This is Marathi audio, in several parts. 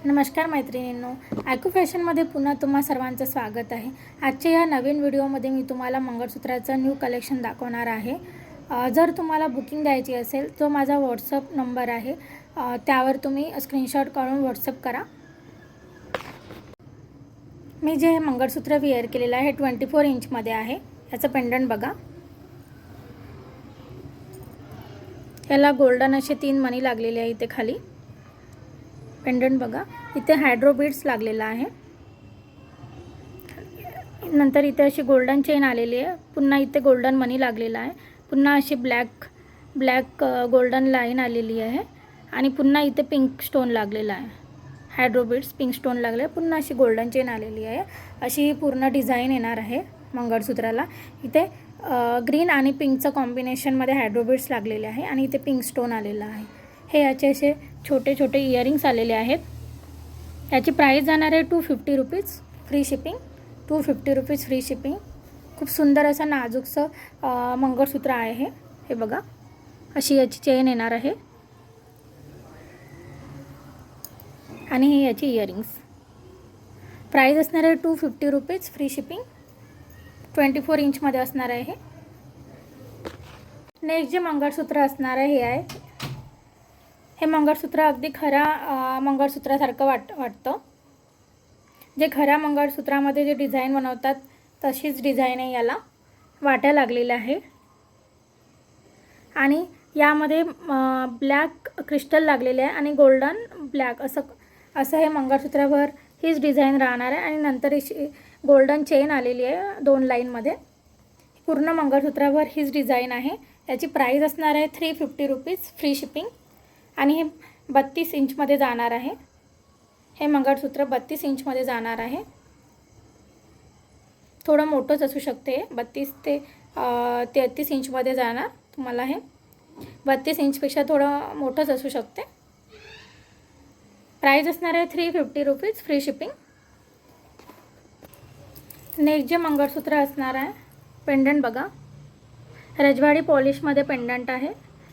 नमस्कार मैत्रिणींनो, आयकू फॅशनमध्ये पुन्हा तुम्हा सर्वांचं स्वागत आहे। आजच्या या नवीन व्हिडिओमध्ये मी तुम्हाला मंगळसूत्राचं न्यू कलेक्शन दाखवणार आहे। जर तुम्हाला बुकिंग द्यायची असेल तो माझा व्हॉट्सअप नंबर आहे, त्यावर तुम्ही स्क्रीनशॉट काढून व्हॉट्सअप करा। मी जे हे मंगळसूत्र वेअर केलेलं आहे 24 इंचमध्ये आहे। याचं पेंडंट बघा, याला गोल्डन असे 3 मणी लागलेले आहे। इथे खाली पेंडंट बघा, इथे हायड्रो बीड्स लागलेला आहे। नंतर इथे अशी गोल्डन चेन आलेली आहे, पुन्हा इथे गोल्डन मनी लागलेला आहे, पुन्हा अशी ब्लॅक गोल्डन लाईन आलेली आहे आणि पुन्हा इथे पिंक स्टोन लागलेला आहे। हायड्रो बीड्स पिंक स्टोन लागले, पुन्हा अशी गोल्डन चेन आलेली आहे। अशी पूर्ण डिझाइन येणार आहे मंगळसूत्राला। इथे ग्रीन आणि पिंकचं कॉम्बिनेशनमध्ये हायड्रो बीड्स लागलेले आहे आणि इथे पिंक स्टोन आलेला आहे। हे याचे असे छोटे छोटे इयरिंग्स आलेले आहेत। याची प्राइस जाणार आहे 250 rupees free shipping. 250 rupees free shipping. खूप सुंदर असं नाजूकसं मंगळसूत्र आहे हे बघा, अशी याची चेन येणार आहे आणि ही याची इयरिंग्स। प्राइस असणार आहे 250 रुपीज फ्री शिपिंग। 24 इंचमध्ये असणार आहे। नेक्स्ट जे मंगळसूत्र असणार आहे हे आहे, हे मंगळसूत्र अगदी खरा मंगळसूत्रासारखं वाटतं। जे खऱ्या मंगळसूत्रामध्ये जे डिझाइन बनवतात तशीच डिझाइन आहे, याला वाट्या लागलेल्या आहे आणि यामध्ये ब्लॅक क्रिस्टल लागलेले आहे आणि गोल्डन ब्लॅक असं हे मंगळसूत्रावर हीच डिझाइन राहणार आहे आणि नंतर गोल्डन चेन आलेली आहे 2 लाईनमध्ये। पूर्ण मंगळसूत्रावर हीच डिझाइन आहे। याची प्राइस असणार आहे 350 रुपीज फ्री शिपिंग आणि हे 32 इंचमध्ये जाणार आहे। हे मंगळसूत्र 32 इंचमध्ये जाणार आहे। थोडं मोठंच असू शकते, 32 ते 33 इंचमध्ये जाणार तुम्हाला। हे 32 इंचपेक्षा थोडं मोठंच असू शकते। प्राइस असणार आहे 350 रुपीज फ्री शिपिंग। नेक्स्ट जे मंगळसूत्र असणार आहे पेंडंट बघा, रजवाडी पॉलिशमध्ये पेंडंट आहे।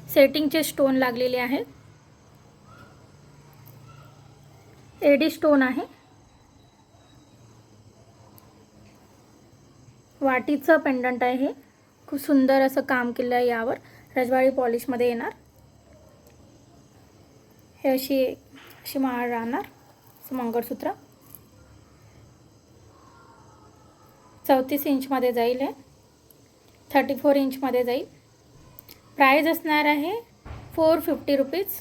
सेटिंगचे स्टोन लागलेले आहेत, एडी स्टोन आहे, वाटीचं पेंडंट आहे। हे खूप सुंदर असं काम केलं आहे यावर, रजवाडी पॉलिशमध्ये येणार। हे अशी माळ राहणार मंगळसूत्र। 34 इंचमध्ये जाईल, हे 34 इंचमध्ये जाईल। प्राइस असणार आहे 450 रुपीज।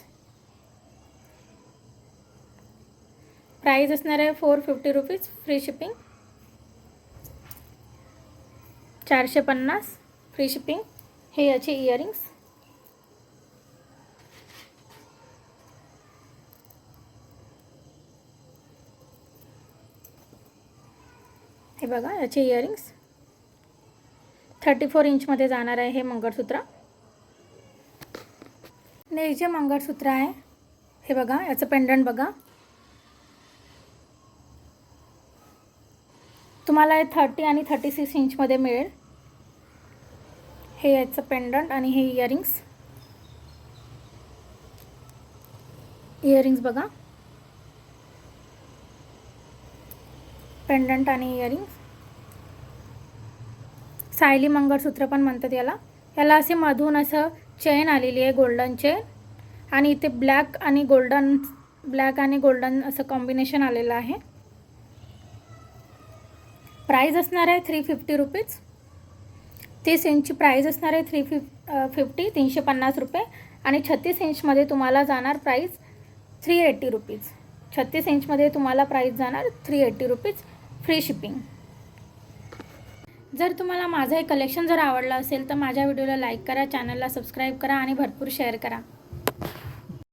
प्राइस असणार आहे 450 rupees free shipping. 450 free shipping. हे याचे इयरिंग्स। हे बघा याचे इयरिंग्स। 34 इंचमध्ये जाणार आहे हे मंगळसूत्र। नेक्स्ट जे मंगळसूत्र आहे हे बघा, याचं पेंडंट बघा, तुम्हाला हे 30 आणि 36 इंचमध्ये मिळेल। हे याचं पेंडंट आणि हे इयरिंग्स बघा, पेंडंट आणि इयरिंग्स। सायली मंगळसूत्र पण म्हणतात याला। याला असे मधून असं चेन आलेली आहे, गोल्डन चेन, आणि इथे ब्लॅक आणि गोल्डन असं कॉम्बिनेशन आलेलं आहे। प्राइस असणार आहे 350 रुपीज। 30 इंचची प्राइस असणार आहे 350 रुपये आणि 36 इंचमध्ये तुम्हाला जाणार प्राइस 380 रुपीज। 36 इंचमध्ये तुम्हाला प्राइस जाणार 380 रुपीज फ्री शिपिंग। जर तुम्हाला माझं हे कलेक्शन जर आवडलं असेल तर माझ्या व्हिडिओला लाईक करा, चॅनलला सबस्क्राईब करा आणि भरपूर शेअर करा।